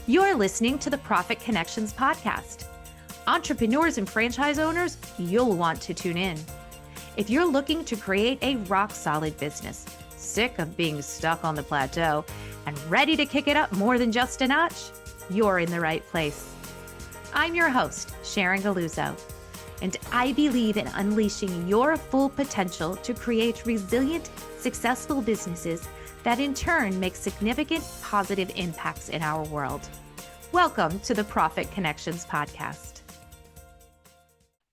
You're listening to the Profit Connections podcast. Entrepreneurs and franchise owners, you'll want to tune in. If you're looking to create a rock-solid business, sick of being stuck on the plateau, and ready to kick it up more than just a notch, you're in the right place. I'm your host, Sharon, and I believe in unleashing your full potential to create resilient, successful businesses that in turn make significant positive impacts in our world. Welcome to the Profit Connections podcast.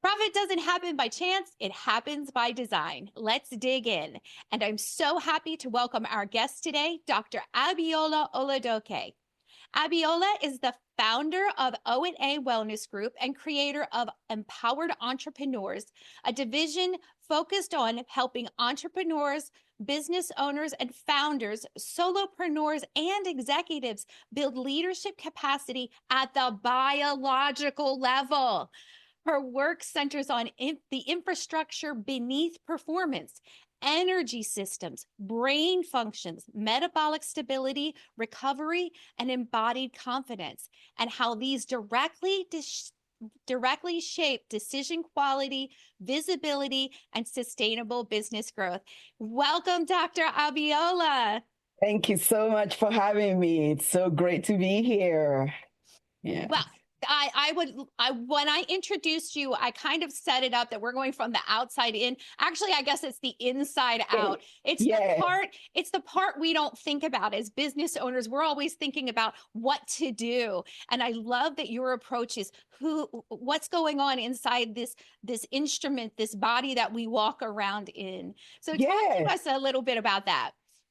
Profit doesn't happen by chance, it happens by design. Let's dig in. And I'm so happy to welcome our guest today, Dr. Abiola Oladoke. Abiola is the founder of O&A Wellness Group and creator of Empowered Entrepreneurs, a division focused on helping entrepreneurs, business owners, and founders, solopreneurs, and executives build leadership capacity at the biological level. Her work centers on the infrastructure beneath performance, energy systems, brain functions, metabolic stability, recovery, and embodied confidence, and how these directly shape decision quality, visibility, and sustainable business growth. Welcome, Dr. Abiola. Thank you so much for having me. It's so great to be here. Yeah. Well, when I introduced you, I kind of set it up that we're going from the outside in. Actually, I guess it's the inside out. It's the part we don't think about as business owners. We're always thinking about what to do. And I love that your approach is what's going on inside this instrument, this body that we walk around in. So talk to us a little bit about that.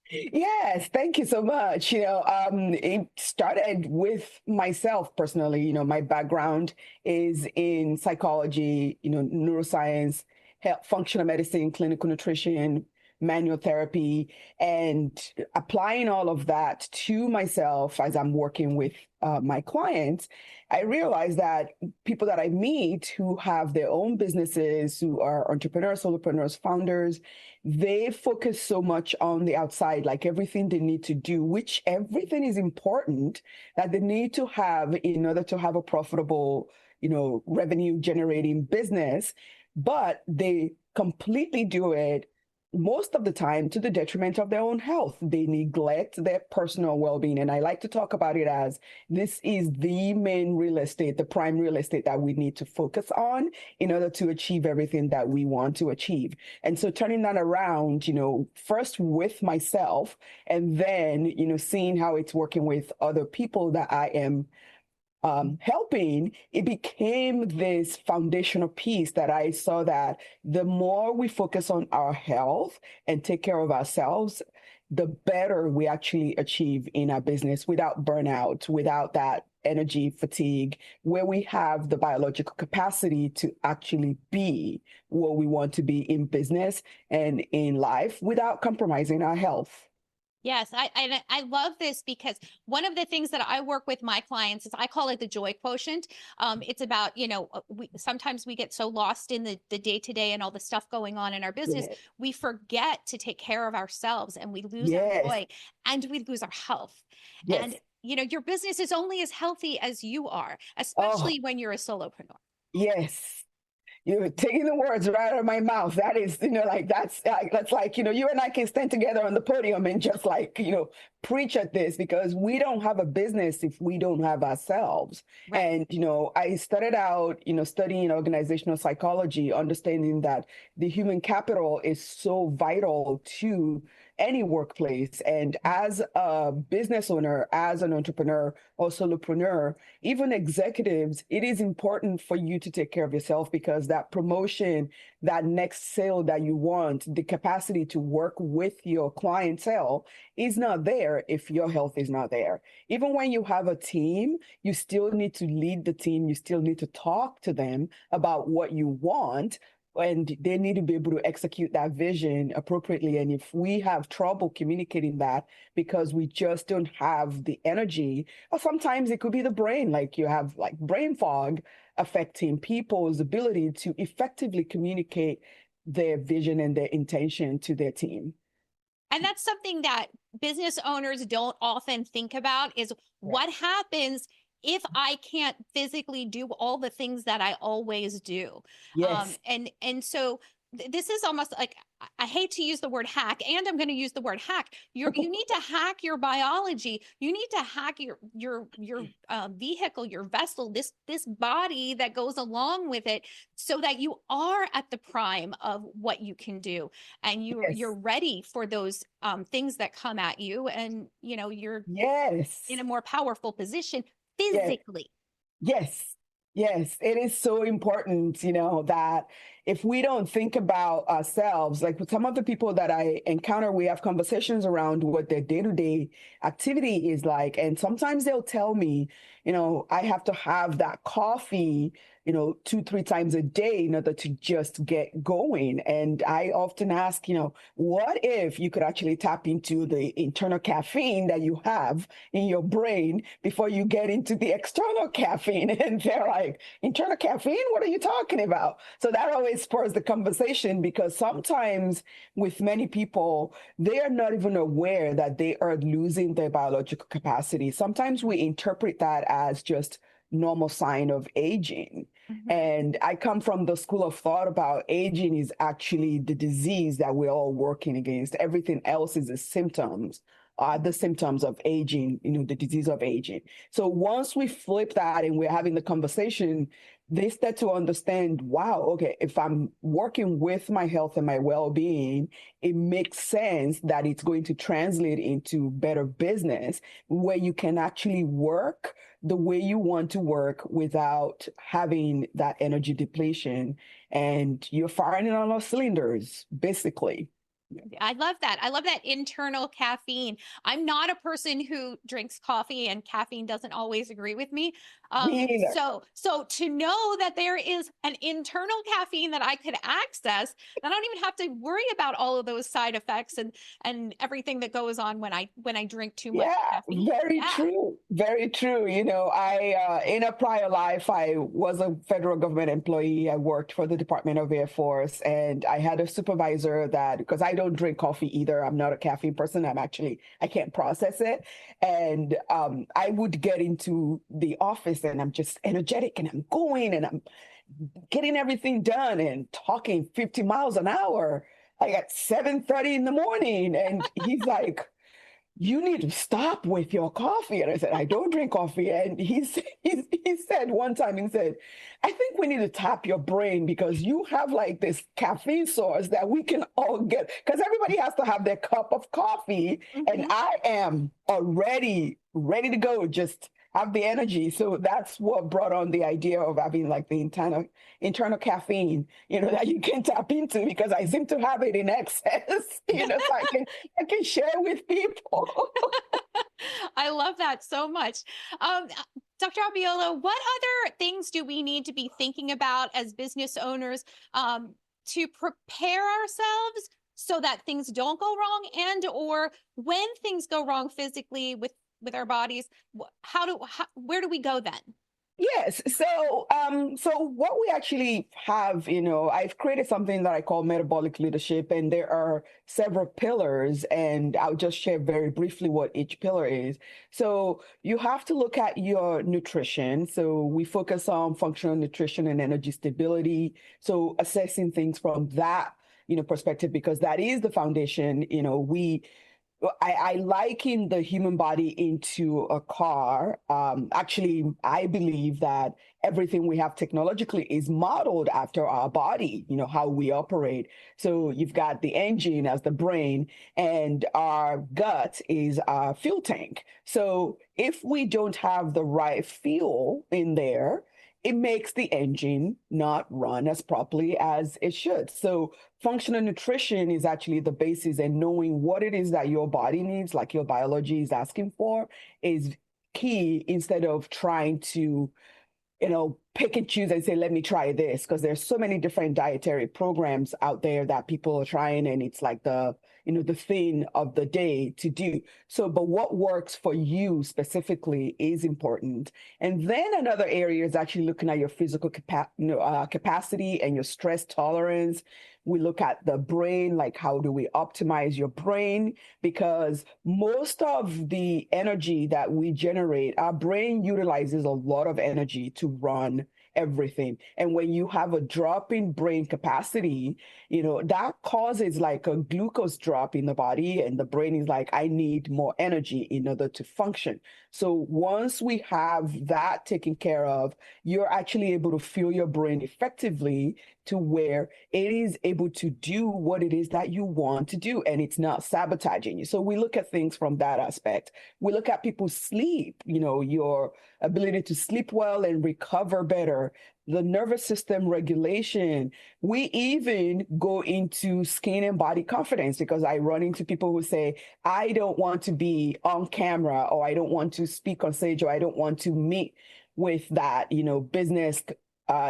Yes, thank you so much. It started with myself personally. My background is in psychology, neuroscience, health, functional medicine, clinical nutrition, manual therapy, and applying all of that to myself as I'm working with my clients. I realized that people that I meet who have their own businesses, who are entrepreneurs, solopreneurs, founders, they focus so much on the outside, like everything they need to do, which everything is important that they need to have in order to have a profitable, revenue generating business, but they completely do it most of the time to the detriment of their own health. They neglect their personal well-being. And I like to talk about it as this is the main real estate, the prime real estate that we need to focus on in order to achieve everything that we want to achieve. And so turning that around, first with myself, and then, seeing how it's working with other people that I am helping, it became this foundational piece that I saw that the more we focus on our health and take care of ourselves, the better we actually achieve in our business without burnout, without that energy fatigue, where we have the biological capacity to actually be what we want to be in business and in life without compromising our health. Yes, I love this because one of the things that I work with my clients is I call it the joy quotient. It's about, sometimes we get so lost in the day-to-day and all the stuff going on in our business, we forget to take care of ourselves and we lose our joy and we lose our health. And, your business is only as healthy as you are, especially when you're a solopreneur. Yes. You're taking the words right out of my mouth. That is, that's like, you and I can stand together on the podium and just preach at this, because we don't have a business if we don't have ourselves. Right. And, I started out, studying organizational psychology, understanding that the human capital is so vital to any workplace. And as a business owner, as an entrepreneur or solopreneur, even executives, it is important for you to take care of yourself, because that promotion, that next sale that you want, the capacity to work with your clientele is not there if your health is not there. Even when you have a team, you still need to lead the team. You still need to talk to them about what you want, and they need to be able to execute that vision appropriately. And if we have trouble communicating that because we just don't have the energy, or sometimes it could be the brain, like you have brain fog affecting people's ability to effectively communicate their vision and their intention to their team. And that's something that business owners don't often think about is what happens if I can't physically do all the things that I always do. Yes. And so this is almost like, I hate to use the word hack, and I'm going to use the word hack. You need to hack your biology. You need to hack your vehicle, your vessel, this body that goes along with it, so that you are at the prime of what you can do, and you're ready for those things that come at you, and you're in a more powerful position physically. Yes. Yes, it is so important, that if we don't think about ourselves, like with some of the people that I encounter, we have conversations around what their day-to-day activity is like. And sometimes they'll tell me, I have to have that coffee, 2, 3 times a day in order to just get going. And I often ask, what if you could actually tap into the internal caffeine that you have in your brain before you get into the external caffeine? And they're like, internal caffeine? What are you talking about? So that always spurs the conversation, because sometimes with many people, they are not even aware that they are losing their biological capacity. Sometimes we interpret that as just normal sign of aging. And I come from the school of thought about aging is actually the disease that we're all working against. Everything else is the symptoms of aging, the disease of aging. So once we flip that and we're having the conversation, they start to understand, wow, okay, if I'm working with my health and my well-being, it makes sense that it's going to translate into better business, where you can actually work the way you want to work without having that energy depletion, and you're firing on all cylinders, basically. I love that. I love that internal caffeine. I'm not a person who drinks coffee, and caffeine doesn't always agree with me. Me either. So to know that there is an internal caffeine that I could access, I don't even have to worry about all of those side effects and everything that goes on when I drink too much caffeine. Very true. Very true. I in a prior life, I was a federal government employee. I worked for the Department of Air Force, and I had a supervisor that, because I don't drink coffee either, I'm not a caffeine person. I can't process it. And I would get into the office and I'm just energetic and I'm going and I'm getting everything done and talking 50 miles an hour, like at 7:30 in the morning. And he's like, you need to stop with your coffee. And I said, I don't drink coffee. And he said one time, he said, I think we need to tap your brain, because you have like this caffeine source that we can all get, because everybody has to have their cup of coffee. And I am already ready to go, just have the energy. So that's what brought on the idea of having like the internal caffeine, that you can tap into, because I seem to have it in excess, so I can share with people. I love that so much. Dr. Abiola, what other things do we need to be thinking about as business owners to prepare ourselves so that things don't go wrong, and or when things go wrong physically with our bodies, where do we go then? Yes. So what we actually have, I've created something that I call metabolic leadership, and there are several pillars, and I'll just share very briefly what each pillar is. So you have to look at your nutrition. So we focus on functional nutrition and energy stability. So assessing things from that, perspective, because that is the foundation. I liken the human body into a car. Actually, I believe that everything we have technologically is modeled after our body, how we operate. So you've got the engine as the brain, and our gut is our fuel tank. So if we don't have the right fuel in there, it makes the engine not run as properly as it should. So functional nutrition is actually the basis, and knowing what it is that your body needs, like your biology is asking for, is key, instead of trying to pick and choose and say, let me try this, because there's so many different dietary programs out there that people are trying, and it's like the thing of the day to do. So, but what works for you specifically is important. And then another area is actually looking at your physical capacity and your stress tolerance. We look at the brain, like how do we optimize your brain? Because most of the energy that we generate, our brain utilizes a lot of energy to run everything. And when you have a drop in brain capacity, that causes like a glucose drop in the body, and the brain is like, I need more energy in order to function. So once we have that taken care of, you're actually able to fuel your brain effectively to where it is able to do what it is that you want to do, and it's not sabotaging you. So we look at things from that aspect. We look at people's sleep, your ability to sleep well and recover better, the nervous system regulation. We even go into skin and body confidence, because I run into people who say, I don't want to be on camera, or I don't want to speak on stage, or I don't want to meet with that, business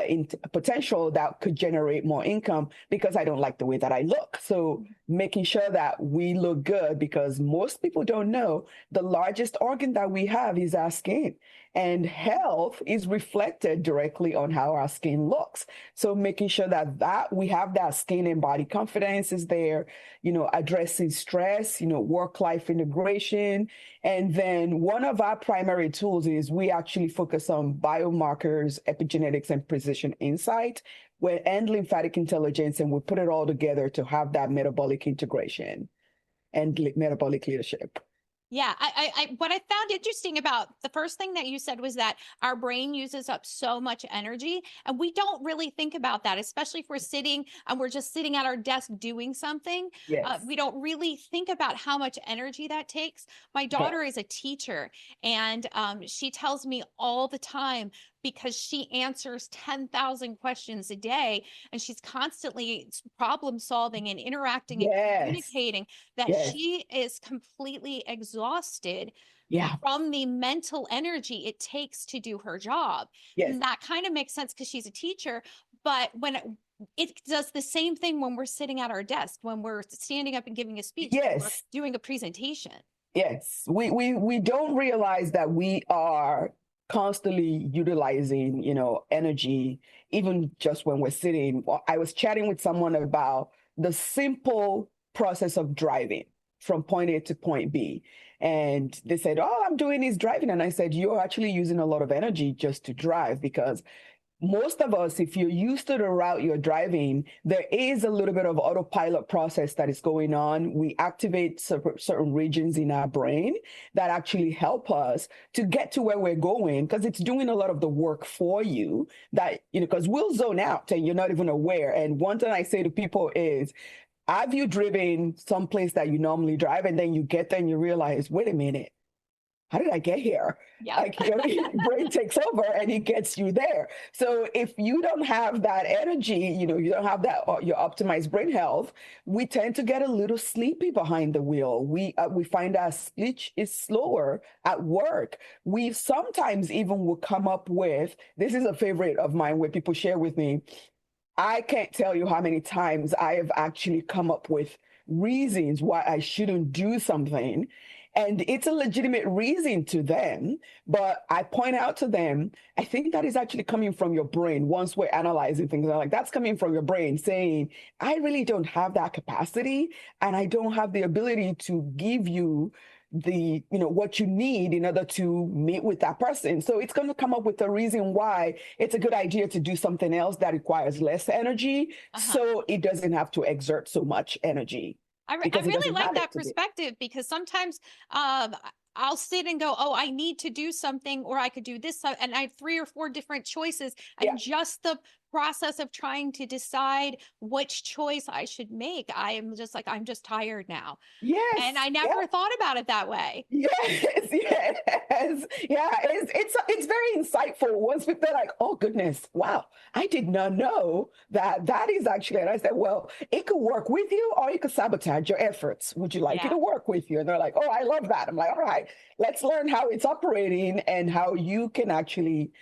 in potential that could generate more income because I don't like the way that I look. So making sure that we look good, because most people don't know the largest organ that we have is our skin, and health is reflected directly on how our skin looks. So making sure that we have that skin and body confidence is there, addressing stress, work-life integration. And then one of our primary tools is we actually focus on biomarkers, epigenetics, and precision insight, and lymphatic intelligence, and we put it all together to have that metabolic integration and metabolic leadership. Yeah, what I found interesting about the first thing that you said was that our brain uses up so much energy, and we don't really think about that, especially if we're sitting and we're just sitting at our desk doing something. Yes. We don't really think about how much energy that takes. My daughter is a teacher, and she tells me all the time, because she answers 10,000 questions a day, and she's constantly problem solving and interacting and communicating, that she is completely exhausted from the mental energy it takes to do her job. And that kind of makes sense because she's a teacher, but when it does the same thing when we're sitting at our desk, when we're standing up and giving a speech, when we're doing a presentation. Yes, we don't realize that we are constantly utilizing, energy, even just when we're sitting. I was chatting with someone about the simple process of driving from point A to point B. And they said, all I'm doing is driving. And I said, you're actually using a lot of energy just to drive, because most of us, if you're used to the route you're driving, there is a little bit of autopilot process that is going on. We activate certain regions in our brain that actually help us to get to where we're going, because it's doing a lot of the work for you, that, because we'll zone out and you're not even aware. And one thing I say to people is, have you driven someplace that you normally drive, and then you get there and you realize, wait a minute, how did I get here? Like, your brain takes over and it gets you there. So if you don't have that energy, you don't have that, your optimized brain health, we tend to get a little sleepy behind the wheel. We find our speech is slower at work. We sometimes even will come up with, this is a favorite of mine where people share with me, I can't tell you how many times I have actually come up with reasons why I shouldn't do something. And it's a legitimate reason to them, but I point out to them, I think that is actually coming from your brain. Once we're analyzing things, I'm like, that's coming from your brain saying, I really don't have that capacity, and I don't have the ability to give you the, what you need in order to meet with that person. So it's going to come up with a reason why it's a good idea to do something else that requires less energy, so it doesn't have to exert so much energy. I really like that perspective, because sometimes I'll sit and go, oh, I need to do something, or I could do this. And I have 3 or 4 different choices. And just the process of trying to decide which choice I should make, I am just like, I'm just tired now. Yes. And I never thought about it that way. Yes. Yeah. It's very insightful once people are like, oh goodness, wow, I did not know that is actually, and I said, well, it could work with you or it could sabotage your efforts. Would you like it to work with you? And they're like, oh, I love that. I'm like, all right, let's learn how it's operating and how you can actually,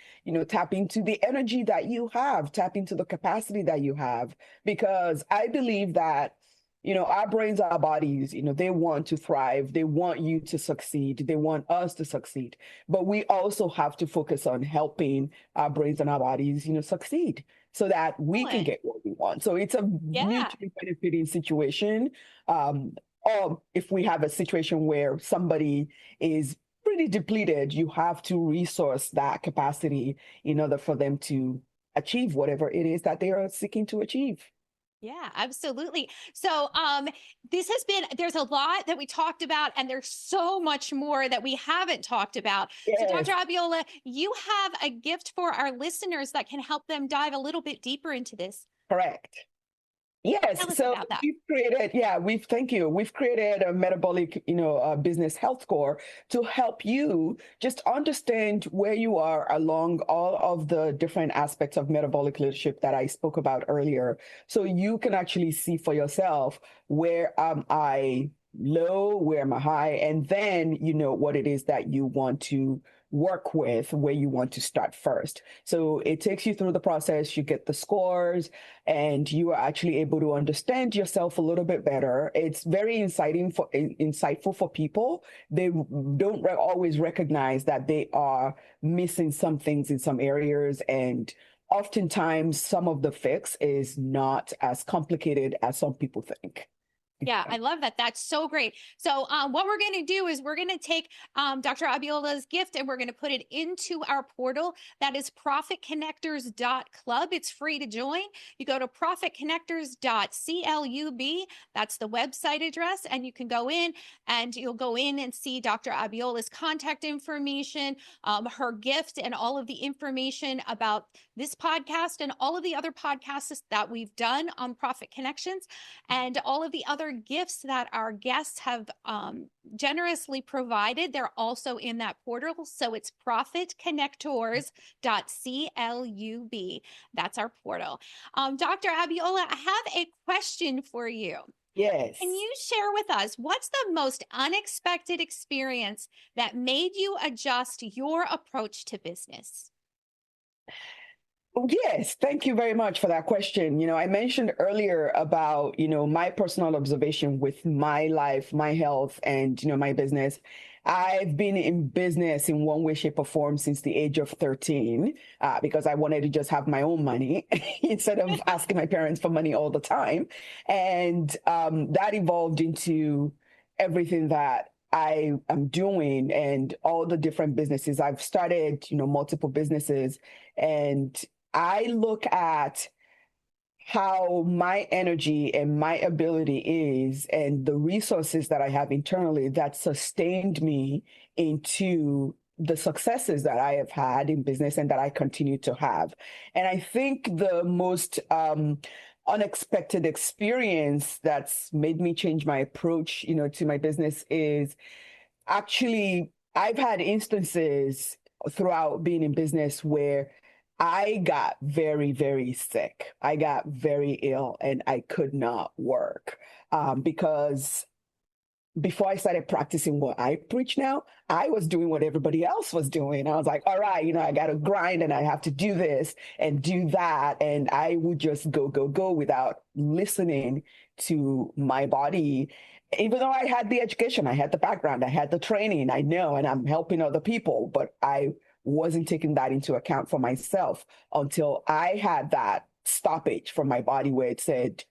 tap into the energy that you have, tap into the capacity that you have, because I believe that, our brains, our bodies, they want to thrive. They want you to succeed. They want us to succeed. But we also have to focus on helping our brains and our bodies, succeed. so that we can Excellent. get what we want. So it's a Yeah. mutually benefiting situation. Or if we have a situation where somebody is pretty depleted, you have to resource that capacity in order for them to achieve whatever it is that they are seeking to achieve. Yeah, absolutely. So, there's a lot that we talked about, and there's so much more that we haven't talked about. So, Yes, Dr. Abiola, you have a gift for our listeners that can help them dive a little bit deeper into this. correct. Yes, Tell us so about that. thank you. We've created a metabolic, business health score to help you just understand where you are along all of the different aspects of metabolic leadership that I spoke about earlier. So you can actually see for yourself, where am I low, where am I high, and then you know what it is that you want to work with, where you want to start first. So it takes you through the process, you get the scores, and you are actually able to understand yourself a little bit better. It's very insightful for people. They don't always recognize that they are missing some things in some areas, and oftentimes some of the fix is not as complicated as some people think. Yeah, I love that. That's so great. So, what we're going to do is we're going to take Dr. Abiola's gift and we're going to put it into our portal. That is profitconnectors.club. It's free to join. You go to profitconnectors.club. That's the website address. And you can go in and you'll go in and see Dr. Abiola's contact information, her gift, and all of the information about this podcast and all of the other podcasts that we've done on Profit Connections and all of the other gifts that our guests have generously provided. They're also in that portal. So it's profitconnectors.club. That's our portal. Dr. Abiola, I have a question for you. Yes. Can you share with us what's the most unexpected experience that made you adjust your approach to business? Yes, thank you very much for that question. I mentioned earlier about, my personal observation with my life, my health, and, my business. I've been in business in one way, shape, or form since the age of 13, because I wanted to just have my own money instead of asking my parents for money all the time. And that evolved into everything that I am doing and all the different businesses. I've started, multiple businesses, and I look at how my energy and my ability is and the resources that I have internally that sustained me into the successes that I have had in business and that I continue to have. And I think the most unexpected experience that's made me change my approach, to my business is actually, I've had instances throughout being in business where I got very, very sick. I got very ill and I could not work because before I started practicing what I preach now, I was doing what everybody else was doing. I was like, all right, I got to grind and I have to do this and do that. And I would just go, go, go without listening to my body. Even though I had the education, I had the background, I had the training, I know, and I'm helping other people, but I wasn't taking that into account for myself until I had that stoppage from my body where it said,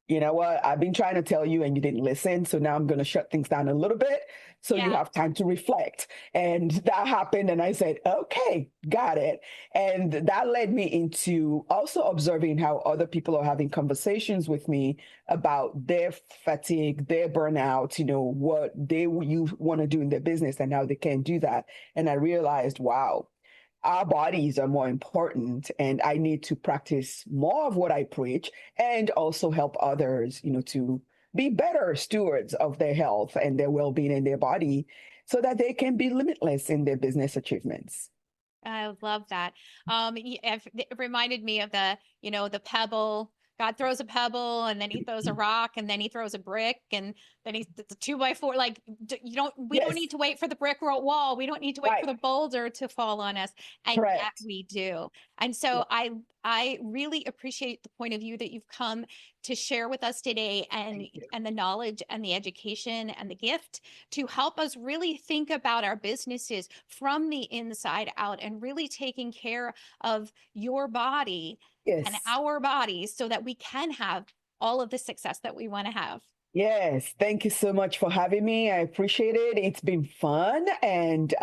you know what, I've been trying to tell you and you didn't listen. So now I'm going to shut things down a little bit so you Yeah. have time to reflect. And that happened. And I said, okay, got it. And that led me into also observing how other people are having conversations with me about their fatigue, their burnout, what you want to do in their business and how they can't do that. And I realized, wow, our bodies are more important, and I need to practice more of what I preach and also help others, to be better stewards of their health and their well-being in their body so that they can be limitless in their business achievements. I love that. It reminded me of the pebble. God throws a pebble and then he throws a rock and then he throws a brick and then it's a 2x4. Like we don't need to wait for the brick wall. We don't need to wait for the boulder to fall on us. And Correct. yet we do. And so I really appreciate the point of view that you've come to share with us today, and the knowledge and the education and the gift to help us really think about our businesses from the inside out and really taking care of your body and Yes. our bodies so that we can have all of the success that we want to have. Yes, thank you so much for having me. I appreciate it. It's been fun. And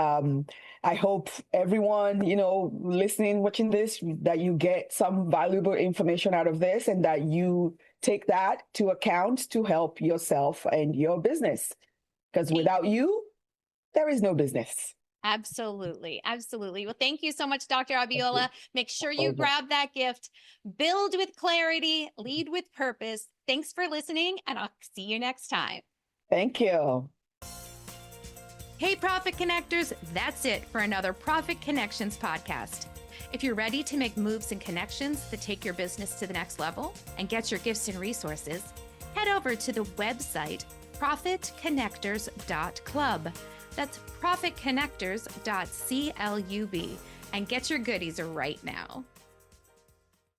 I hope everyone, listening, watching this, that you get some valuable information out of this and that you take that to account to help yourself and your business. Because without you, there is no business. Absolutely. Absolutely. Well, thank you so much, Dr. Abiola. Make sure you grab that gift. Build with clarity, lead with purpose. Thanks for listening, and I'll see you next time. Thank you. Hey, Profit Connectors, that's it for another Profit Connections podcast. If you're ready to make moves and connections that take your business to the next level and get your gifts and resources, head over to the website profitconnectors.club. That's profitconnectors.club and get your goodies right now.